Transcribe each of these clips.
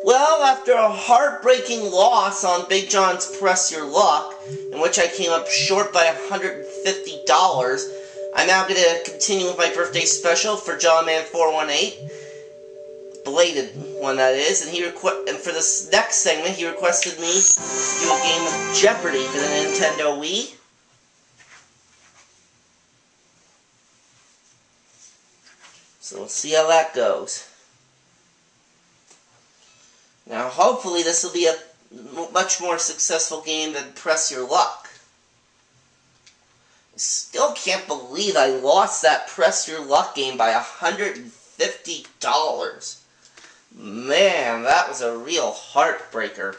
Well, after a heartbreaking loss on Big John's Press Your Luck, in which I came up short by $150, I'm now going to continue with my birthday special for JohnMan418. Belated one, that is. And for this next segment, he requested me to do a game of Jeopardy for the Nintendo Wii. So we'll see how that goes. Now, hopefully this will be a much more successful game than Press Your Luck. I still can't believe I lost that Press Your Luck game by $150. Man, that was a real heartbreaker.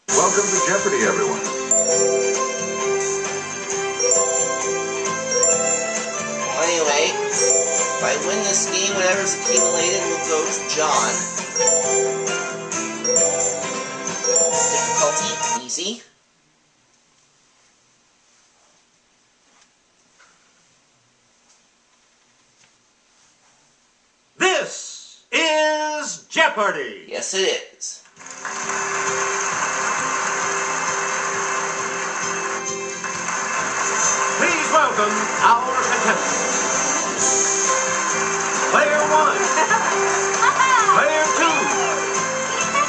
Welcome to Jeopardy, everyone. Anyway, if I win this game, whatever's accumulated will go to John. Difficulty, easy. This is Jeopardy! Yes, it is. Please welcome our contestants. Player 1, Player 2,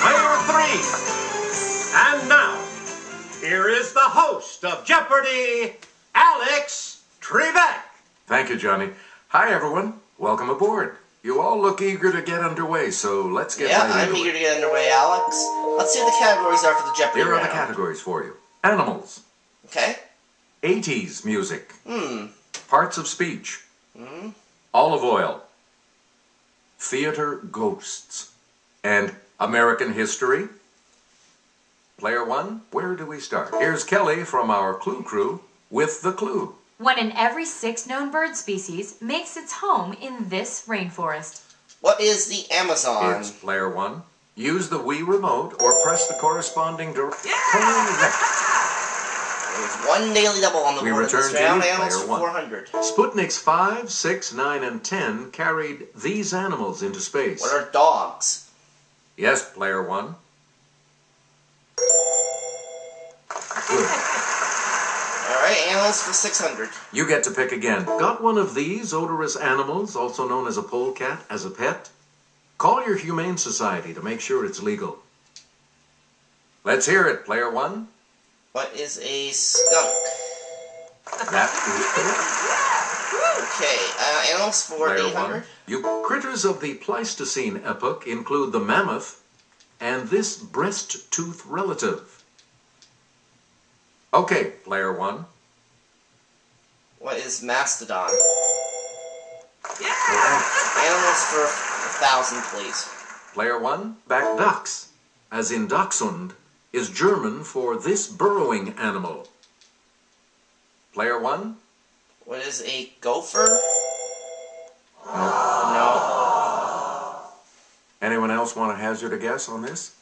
Player 3, and now, here is the host of Jeopardy, Alex Trebek. Thank you, Johnny. Hi, everyone. Welcome aboard. You all look eager to get underway, so let's get right into it. Yeah, I'm eager to get underway, Alex. Let's see what the categories are for the Jeopardy Here are round. the categories for you. Animals. Okay. 80s music. Parts of speech. Olive oil. Theater ghosts. And American history. Player 1, where do we start? Here's Kelly from our Clue Crew with the clue. One in every 6 known bird species makes its home in this rainforest. What is the Amazon? It's Player 1. Use the Wii remote or press the corresponding correct. There's one daily double on the We board in return this to round, you, animals Player for 1. 400. Sputniks 5, 6, 9, and 10 carried these animals into space. What are dogs? Yes, Player 1. Good. Alright, animals for 600. You get to pick again. Got one of these odorous animals, also known as a polecat, as a pet? Call your Humane Society to make sure it's legal. Let's hear it, Player 1. What is a skunk? That is correct. Okay, animals for Player 800. 1. You critters of the Pleistocene epoch include the mammoth and this breast tooth relative. Okay, Player 1. What is mastodon? Correct. Animals for 1,000, please. Player 1. Back ducks, as in dachshund, is German for this burrowing animal. Player 1. What is a gopher? No. No. Anyone else want to hazard a guess on this?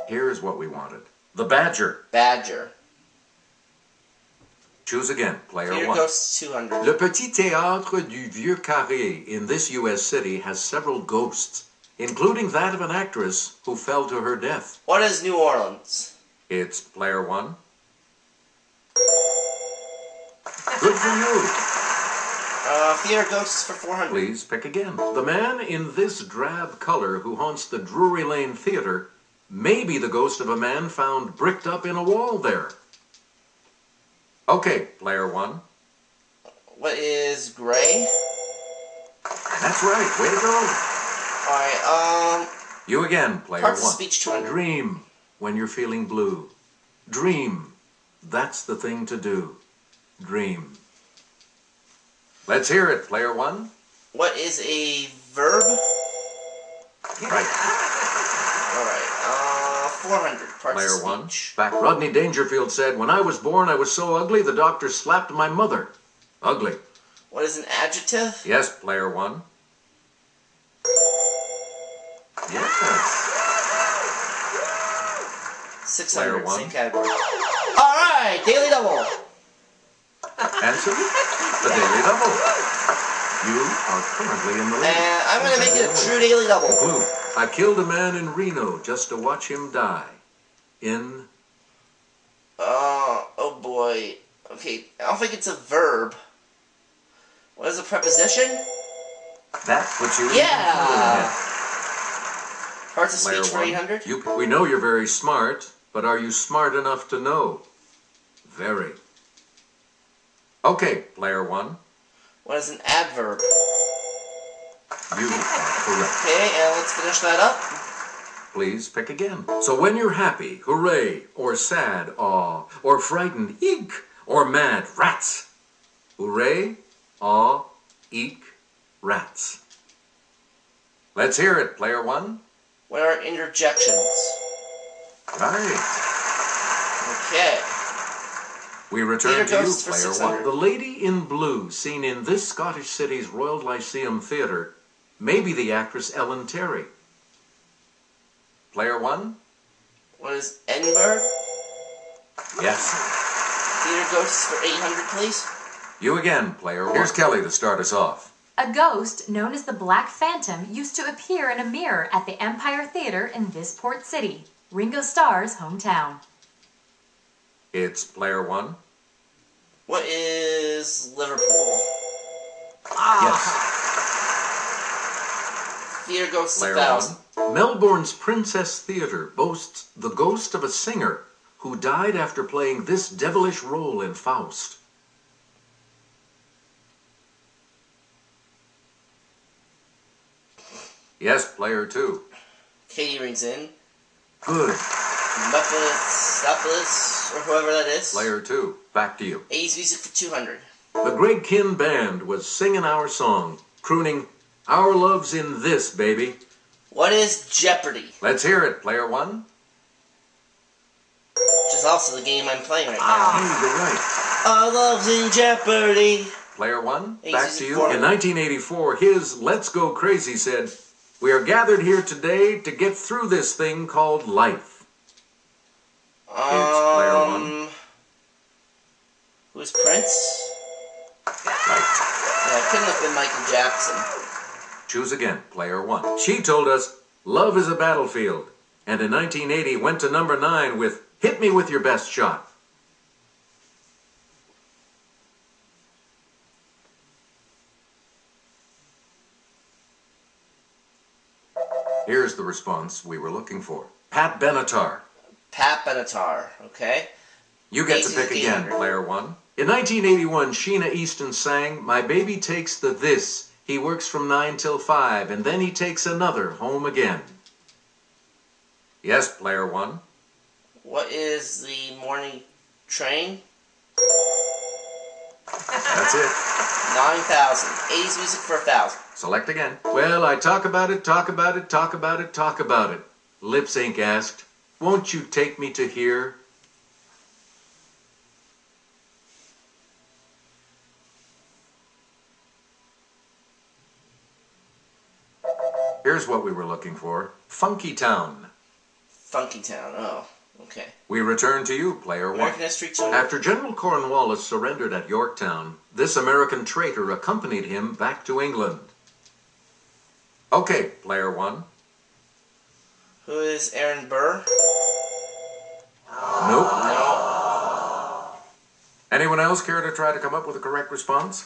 Here's what we wanted. The badger. Badger. Choose again, Player Theater 1. ghosts 200. Le Petit Théâtre du Vieux Carré in this U.S. city has several ghosts, including that of an actress who fell to her death. What is New Orleans? It's Player 1. Good for you. Theater ghosts for 400. Please pick again. The man in this drab color who haunts the Drury Lane Theater may be the ghost of a man found bricked up in a wall there. Okay, Player 1. What is gray? That's right. Way to go. Alright, You again, Player 1. parts of speech 200. Dream when you're feeling blue. Dream. That's the thing to do. Dream. Let's hear it, Player 1. What is a verb? Right. Alright, 400. Parts Player of 1. speech. Back. Rodney Dangerfield said, "When I was born, I was so ugly, the doctor slapped my mother." Ugly. What is an adjective? Yes, Player 1. Yes. 600, Player one. same category. Alright, Daily Double. Answer the Daily Double. You are currently in the lead. And I'm going to make it a true Daily Double. Clue. I killed a man in Reno just to watch him die. In... Oh boy. Okay, I don't think it's a verb. What is a preposition? That puts you Yeah! in Parts of Player speech for one. 800? We know you're very smart, but are you smart enough to know? Very. Okay, player one. What is an adverb? You are correct. Okay, and let's finish that up. Please pick again. So when you're happy, hooray, or sad, aw, or frightened, eek, or mad, rats. Hooray, aw, eek, rats. Let's hear it, player one. What are interjections? Right. Okay. We return Peter to you, Ghosts for player 600. one. The lady in blue, seen in this Scottish city's Royal Lyceum Theatre, may be the actress Ellen Terry. Player one? What is Edinburgh? Yes. Theater Ghosts for 800, please. You again, player one. Here's Kelly to start us off. A ghost known as the Black Phantom used to appear in a mirror at the Empire Theater in this port city, Ringo Starr's hometown. It's player one. What is Liverpool? Yes. Theater Ghosts Player 1000. one. Melbourne's Princess Theatre boasts the ghost of a singer who died after playing this devilish role in Faust. Yes, player two. Katie rings in. Good. Mufflets, or whoever that is. Player two. Back to you. 80s music for 200. The Greg Kinn Band was singing our song, crooning, "Our love's in this, baby." What is Jeopardy? Let's hear it, player one. Which is also the game I'm playing right now. Hey, you're right. Our love's in Jeopardy. Player one, Hey, back this to is you. for- In 1984, his Let's Go Crazy said, "We are gathered here today to get through this thing called life." Player one. Who's Prince? Right. Yeah, it couldn't have been Michael Jackson. Choose again, player one. She told us, "Love is a battlefield," and in 1980 went to number 9 with "Hit Me With Your Best Shot." Here's the response we were looking for. Pat Benatar. Pat Benatar, okay. You get to Casey pick again, 800. player one. In 1981, Sheena Easton sang, "My baby takes the this. He works from 9 till 5, and then he takes another home again." Yes, player one. What is the morning train? That's it. 9,000. 80s music for 1,000. Select again. Well, I talk about it, talk about it, talk about it, talk about it. Lip Sync asked, "Won't you take me to here?" Here's what we were looking for. Funky Town. Funky Town, oh, okay. We return to you, player one. American History 200. After General Cornwallis surrendered at Yorktown, this American traitor accompanied him back to England. Okay, player one. Who is Aaron Burr? Nope. No. Anyone else care to try to come up with a correct response?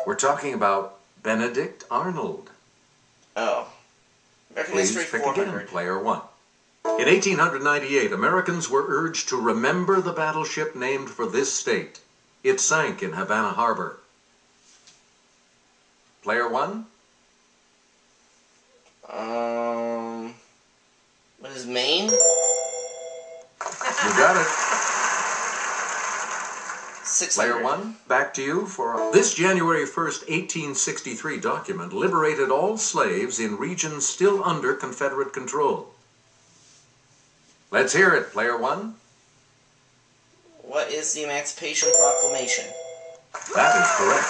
We're talking about Benedict Arnold. Oh. American Please History pick 400. again, player one. In 1898, Americans were urged to remember the battleship named for this state. It sank in Havana Harbor. Player one? What is Maine? You got it. 600. Player one, back to you for... This January 1st, 1863 document liberated all slaves in regions still under Confederate control. Let's hear it, player one. What is the Emancipation Proclamation? That is correct.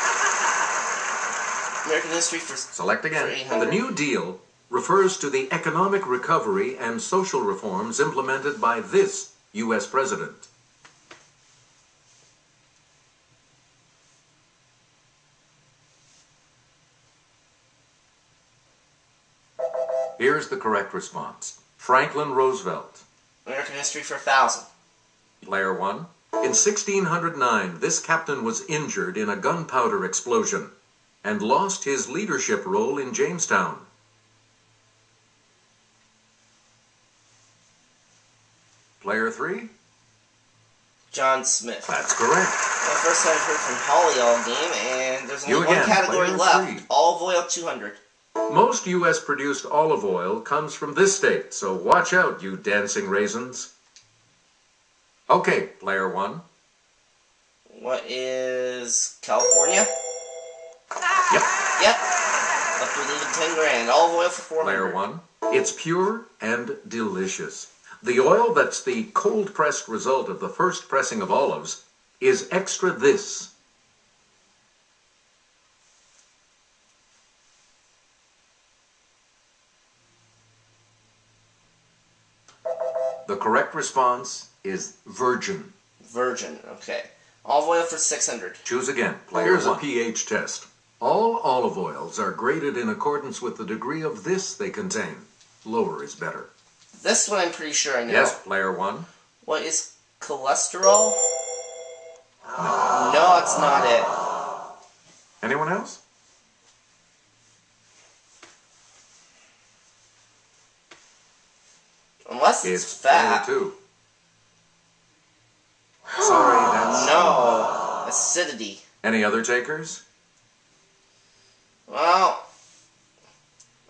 American history for... Select again. For 800. The New Deal refers to the economic recovery and social reforms implemented by this U.S. president. Here's the correct response. Franklin Roosevelt. American history for 1,000. Player 1. In 1609, this captain was injured in a gunpowder explosion and lost his leadership role in Jamestown. Player 3. John Smith. That's correct. The first time I've heard from Holly all game, and there's only You one again, category player left. 3. Olive oil, 200. Most U.S. produced olive oil comes from this state, so watch out, you dancing raisins. Okay, player 1. What is California? Yep. Yep. Left with even 10 grand. Olive oil for 400. Player 1. It's pure and delicious. The oil that's the cold-pressed result of the first pressing of olives is extra this. The correct response is virgin. Virgin, okay. Olive oil for 600. Choose again. Here's a pH test. All olive oils are graded in accordance with the degree of this they contain. Lower is better. This one I'm pretty sure I know. Yes, player 1. What is cholesterol? No, it's not it. Anyone else? Unless it's player fat. 2. Sorry, that's... No. Acidity. Any other takers? Well,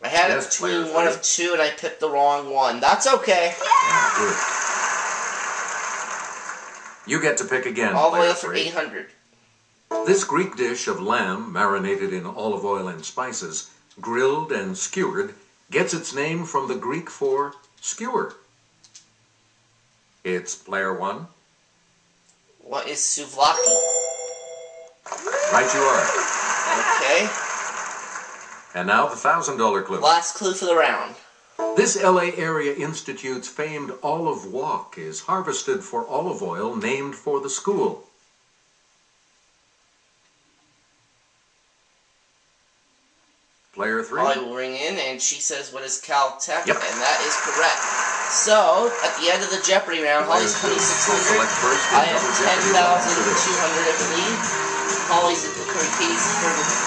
I had it Yes, player between one 3. of two and I picked the wrong one. That's okay. Yeah, good. You get to pick again, Olive player oil for 3. 800. This Greek dish of lamb marinated in olive oil and spices, grilled and skewered, gets its name from the Greek for skewer. It's player 1. What is souvlaki? Right you are. Okay. And now the $1,000 clue. Last clue for the round. This LA Area Institute's famed olive walk is harvested for olive oil named for the school. Player 3. Holly will ring in, and she says, what is Caltech? Yep. And that is correct. So, at the end of the Jeopardy round, Holly's 2,600. I have 10,200, I believe. Holly's at Katie's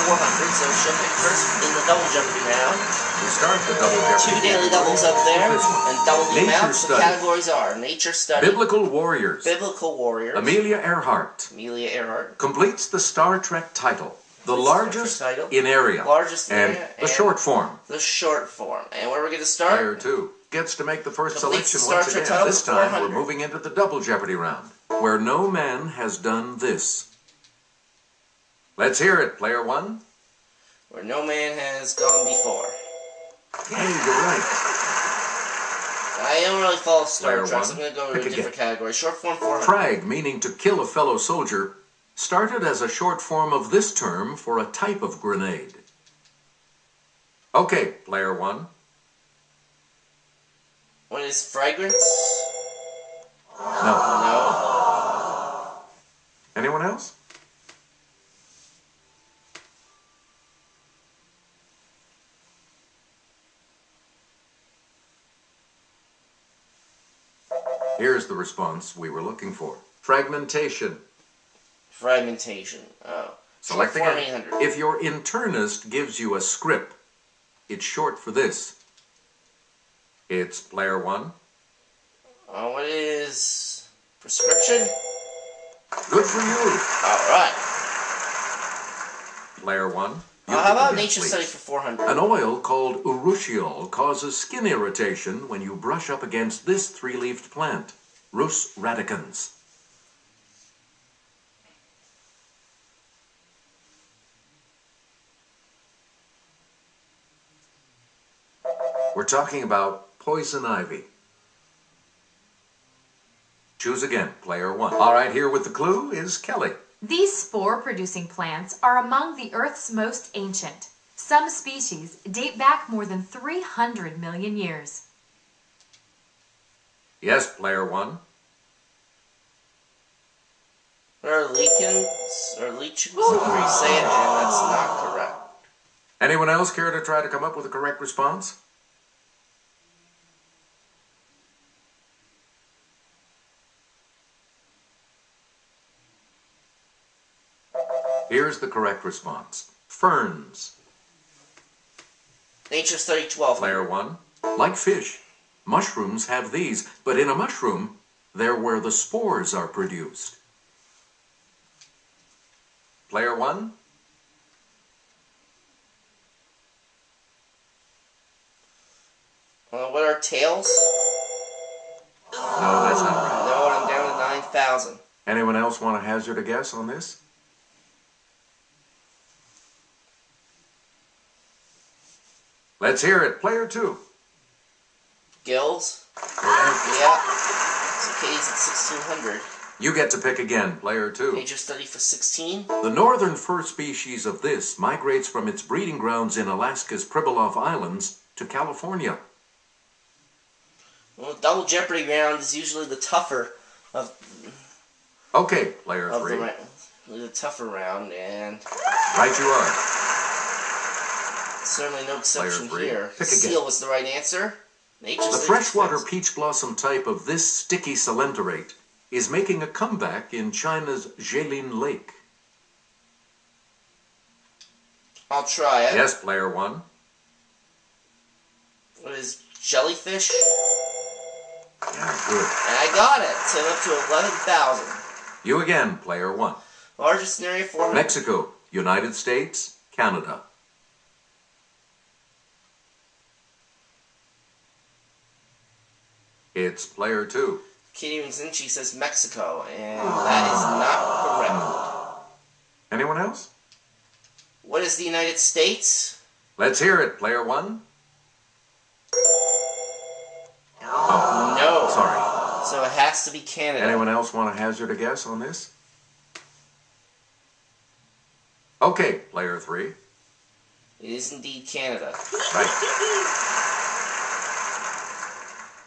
400, so she'll pick first in the double Jeopardy round. We start the double Jeopardy. 2 daily doubles up there, and double the Nature amounts. The study. categories are Nature Study, Biblical Warriors. Biblical Warriors, Amelia Earhart Amelia Earhart, completes the Star Trek title, the Star largest Trek title. in area, Largest in and area, the and short form. the short form. And where we're going to start? Player 2 gets to make the first Completes selection the Star once Trek again. title This for time 400. we're moving into the double Jeopardy round, where no man has done this. Let's hear it, player 1. Where no man has gone before. Hey, you're right. I don't really follow Star Player Trek, so I'm 1. going to go to Pick a different again. category. Short form 400. Frag, meaning to kill a fellow soldier, started as a short form of this term for a type of grenade. Okay, player 1. What is fragrance? No. No. Anyone else? Here's the response we were looking for. Fragmentation. Fragmentation. Oh. Select Short form again. 800. If your internist gives you a script, it's short for this. It's player 1. What is prescription? Good for you. Alright. Player 1. How about Again, nature please. study for 400? An oil called urushiol causes skin irritation when you brush up against this three-leafed plant, Rus radicans. We're talking about poison ivy. Choose again, player 1. All right, here with the clue is Kelly. These spore-producing plants are among the Earth's most ancient. Some species date back more than 300 million years. Yes, player 1. Or lichens, or leeches, however you say it, and that's not correct. Anyone else care to try to come up with a correct response? Here's the correct response. Ferns. Nature Study 12. Player 1. Like fish, mushrooms have these, but in a mushroom, they're where the spores are produced. Player 1. What are tails? No, that's not right. No, I'm down to 9,000. Anyone else want to hazard a guess on this? Let's hear it. Player 2. Gills? Correct. Yeah. Cicadas at 1600. You get to pick again. Player 2. Nature Study for 16. The northern fur species of this migrates from its breeding grounds in Alaska's Pribilof Islands to California. Well, double Jeopardy round is usually the tougher of Okay, player 3. the tougher round, and Right you are. certainly no exception Player 3. here. Pick again. Seal was the right answer. Nature The Study freshwater 6. peach blossom type of this sticky calendarate is making a comeback in China's Jilin Lake. I'll try it. Yes, player 1. What is jellyfish? Yeah, good. And I got it. So I'm up to 11,000. You again, player 1. Largest area for Mexico, United States, Canada. It's player 2. Katie Zinchi says Mexico, and that is not correct. Anyone else? What is the United States? Let's hear it, player 1. No. Sorry. So it has to be Canada. Anyone else want to hazard a guess on this? Okay, player 3. It is indeed Canada. Right.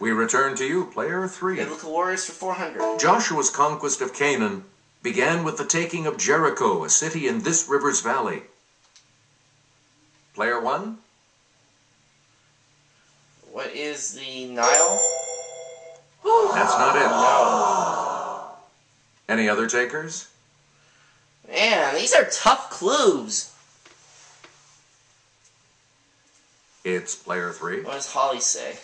We return to you, player 3. Biblical Warriors for 400. Joshua's conquest of Canaan began with the taking of Jericho, a city in this river's valley. Player 1. What is the Nile? That's not it. No. Any other takers? Man, these are tough clues. It's player 3. What does Holly say?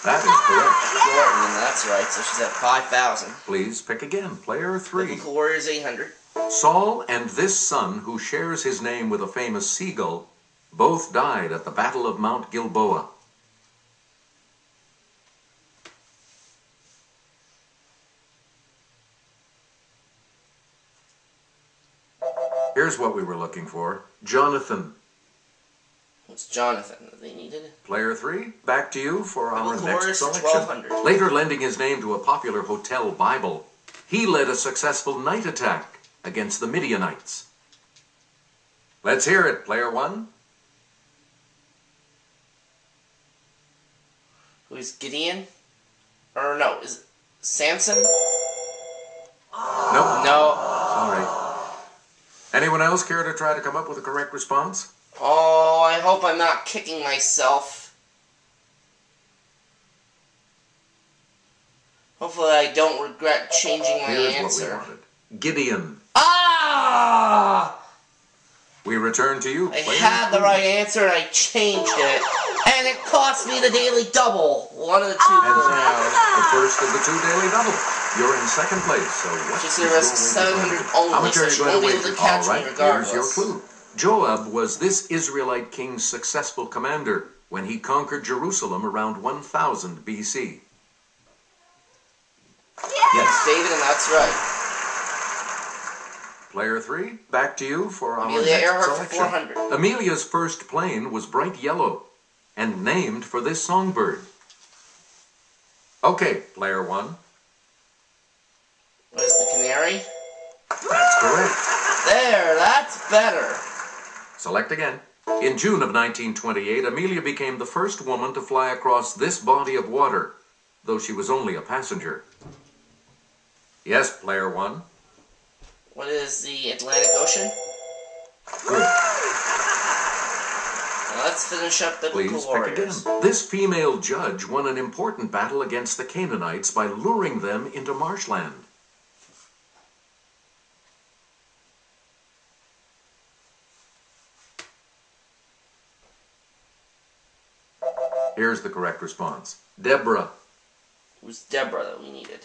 That is correct. Jordan, that's right. So she's at 5,000. Please pick again, player 3. Biblical Warriors 800. Saul and this son, who shares his name with a famous seagull, both died at the Battle of Mount Gilboa. Here's what we were looking for. Jonathan. It's Jonathan that they needed. Player 3, back to you for our Biblical next Warriors for selection. 1,200. Later lending his name to a popular hotel Bible, he led a successful night attack against the Midianites. Let's hear it, player 1. Who is Gideon? Or no, is it Samson? Nope. No. Sorry. Anyone else care to try to come up with a correct response? Oh, I hope I'm not kicking myself. Hopefully I don't regret changing my Here's answer. what we wanted. Gideon. Ah! We return to you, I player had the 3. right answer and I changed it. And it cost me the daily double. One of the two And rounds. the first of the 2 daily doubles. You're in second place, so what She's is gonna risk your wager 700 going to be? only, How much so are you she going won't to be able wager? to catch All me right, regardless. here's your clue. Joab was this Israelite king's successful commander when he conquered Jerusalem around 1000 BC. Yes. David, and that's right. Player 3, back to you for our Amelia next Earhart for selection. 400. Amelia's first plane was bright yellow and named for this songbird. Okay, player 1. Mary? That's correct. There, that's better. Select again. In June of 1928, Amelia became the first woman to fly across this body of water, though she was only a passenger. Yes, player one. What is the Atlantic Ocean? Good. Now let's finish up Biblical Please pick Warriors. again. This female judge won an important battle against the Canaanites by luring them into marshland. Here's the correct response. Deborah. It was Deborah that we needed.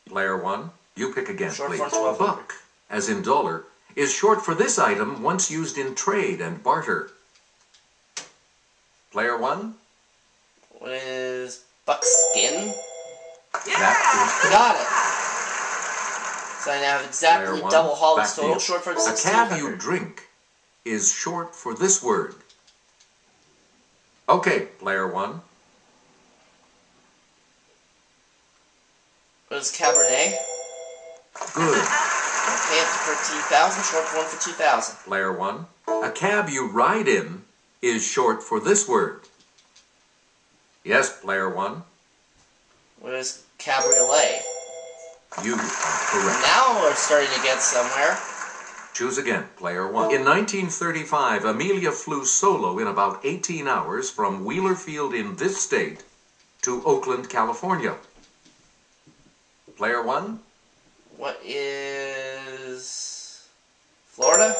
Player one, you pick again, Short please. for 1200. Buck, as in dollar, is short for this item once used in trade and barter. Player one? What is buckskin? That is correct. Got it. So I now have exactly Player one, double Holly's back to total, you. short for A cab you 1600. drink is short for this word. Okay, player one. What is Cabernet? Good. Okay, up to 13,000, short for 1 for 2,000. Player one. A cab you ride in is short for this word. Yes, player one. What is Cabriolet? You are correct. Now we're starting to get somewhere. Choose again, player one. In 1935, Amelia flew solo in about 18 hours from Wheeler Field in this state to Oakland, California. Player one? What is Florida?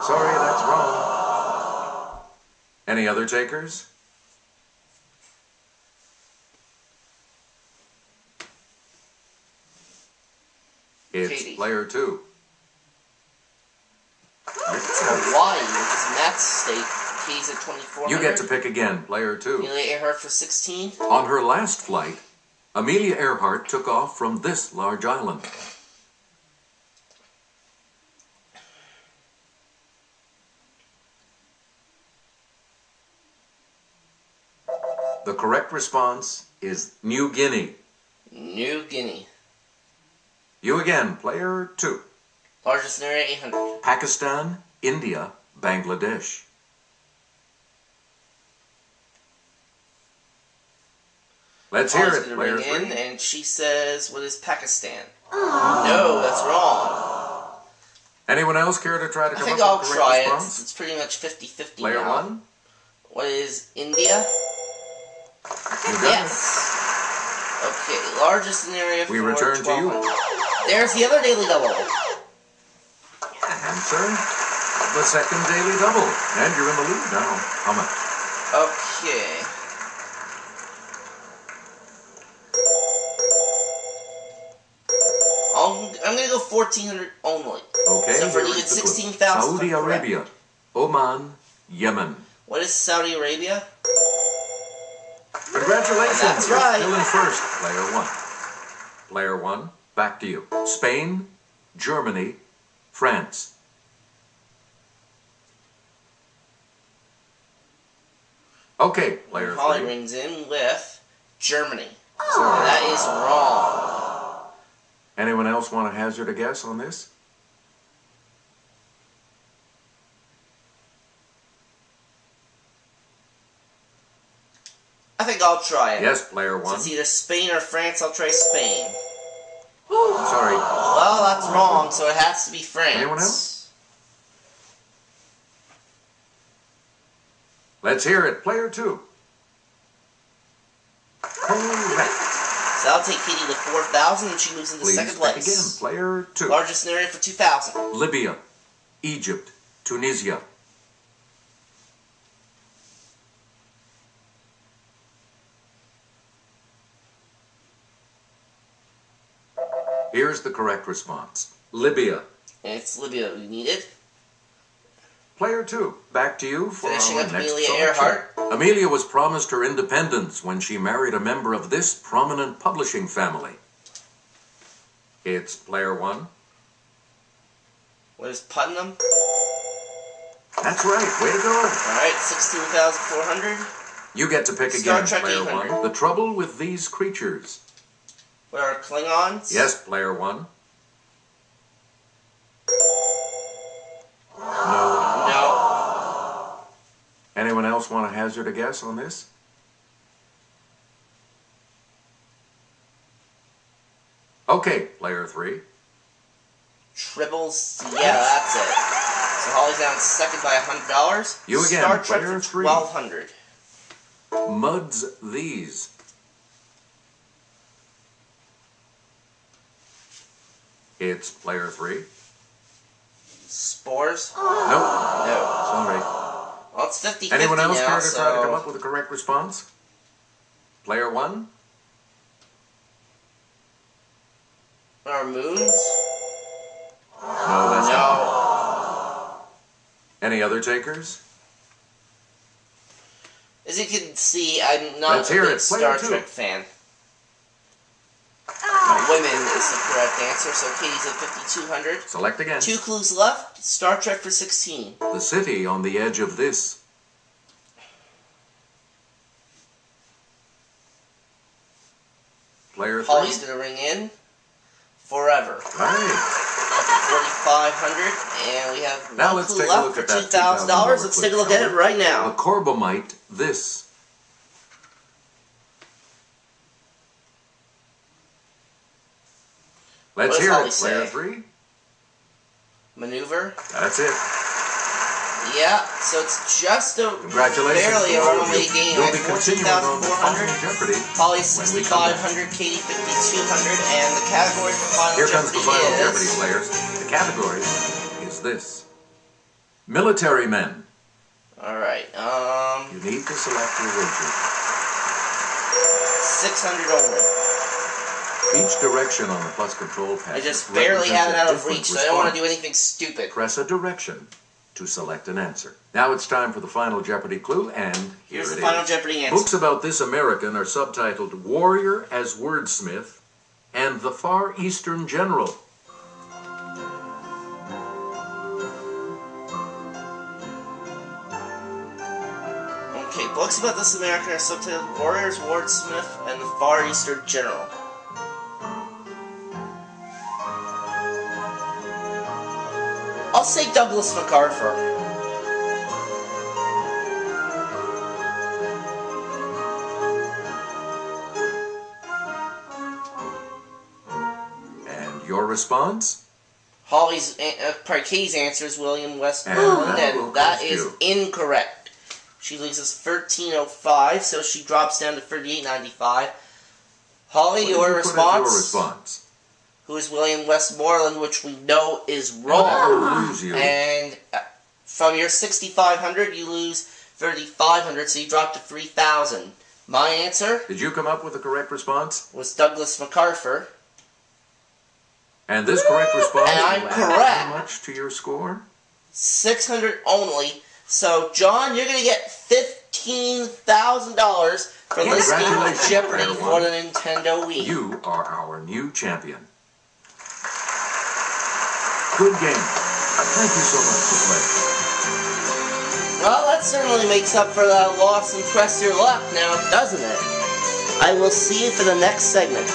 Sorry, that's wrong. Any other takers? It's Katie. player two. It's Hawaii, which is Matt's state. Katie's at 2,400. You get to pick again, player two. Amelia Earhart for 16. On her last flight, Amelia Earhart took off from this large island. The correct response is New Guinea. New Guinea. You again, player two. Largest in area, 800. Pakistan, India, Bangladesh. Let's hear Holly's it, gonna player ring in, three. and she says, what is Pakistan? No, that's wrong. Anyone else care to try to I come think up I'll with the try correct it. response? It's pretty much 50-50 Player now. one. What is India? You got Yes. Okay, largest in area for We return to you. 1,200. There's the other daily double. it. Answer. The second daily double. And you're in the lead now. How much? Okay. I'm gonna go 1,400 only. Okay, So for here needed is the clue. 16,000 Saudi for correct. Arabia, Oman, Yemen. What is Saudi Arabia? Congratulations. That's You're right. still in first, player one. Player one, back to you. Spain, Germany, France. Okay, player Holly three. rings in with Germany. Sorry. That is wrong. Anyone else want to hazard a guess on this? I think I'll try it. Yes, player So one. it's either Spain or France. I'll try Spain. Sorry. Well, that's wrong, so it has to be France. Anyone else? Let's hear it. Player two. Correct. So I'll take Katie to 4,000 and she moves into Please second pick place. again. Player two. Largest in area for 2,000. Libya, Egypt, Tunisia. Here's the correct response. Libya. And it's Libya that we needed. Player two, back to you for Finishing our up next Amelia selection. Earhart. Amelia was promised her independence when she married a member of this prominent publishing family. It's player one. What is Putnam? That's right, way to go. Alright, 16,400. You get to pick Star again, Trek player 800. one. The trouble with these creatures. What are Klingons? Yes, player 1. No. No. Anyone else want to hazard a guess on this? Okay, player 3. Tribbles. Yeah, that's it. So Holly's down second by $100. You again, Star Trek player for 3. $1,200. Muds these. It's player 3. Spores? Nope. No. Sorry. Well, it's 50-50 Anyone else now, care to try to come so... up with a correct response? Player 1? What are moons? No, that's not. No. Any other takers? As you can see, I'm not Let's a hear big it. Player Star 2. Trek fan. Women is the correct answer, so Katie's at 5,200. Select again. 2 clues left. Star Trek for 16. The city on the edge of this. Player 3. Holly's gonna ring in. Forever. Right. 4,500, and we have Now one let's clue take a left look for at that $2,000. Let's take a look at it right The now. Corbomite this. Let's What does hear Holly it, player say? 3. Maneuver. That's it. Yeah, so it's just a Congratulations. barely a to all of runaway you. game. You'll I be have continuing on the 14,400. Final Jeopardy. Holly when we come back. 6,500, Katie 5,200, and the category for Final Here comes the Final Jeopardy is... players. The category is this. Military men. Alright, You need to select your wager. 600 only. Each direction on the plus control pad I just barely have it out of reach, so I don't want to do anything stupid. Press a direction to select an answer. Now it's time for the Final Jeopardy clue, and Here's here the it Final is. Jeopardy answer. Books about this American are subtitled Warrior as Wordsmith and the Far Eastern General. Okay, books about this American are subtitled Warriors, Wordsmith, and the Far Eastern General. I'll say Douglas MacArthur. And your response? Holly's, Katie's answer is William Westmoreland, And that will and that cost is you. incorrect. She loses 13.05, so she drops down to 38.95. Holly, What did your you put as response? Your response. Who is William Westmoreland, which we know is And that will wrong. lose you. And from your 6,500, you lose 3,500, so you drop to 3,000. My answer Did you come up with the correct response? was Douglas MacArthur. And this correct response And I'm will add correct. how much to your score? 600 only. So, John, you're going to get $15,000 for listening to Congratulations, Jeopardy player for one. the Nintendo Wii. You are our new champion. Good game. Thank you so much for playing. Well, that certainly makes up for that loss and press your luck now, doesn't it? I will see you for the next segment.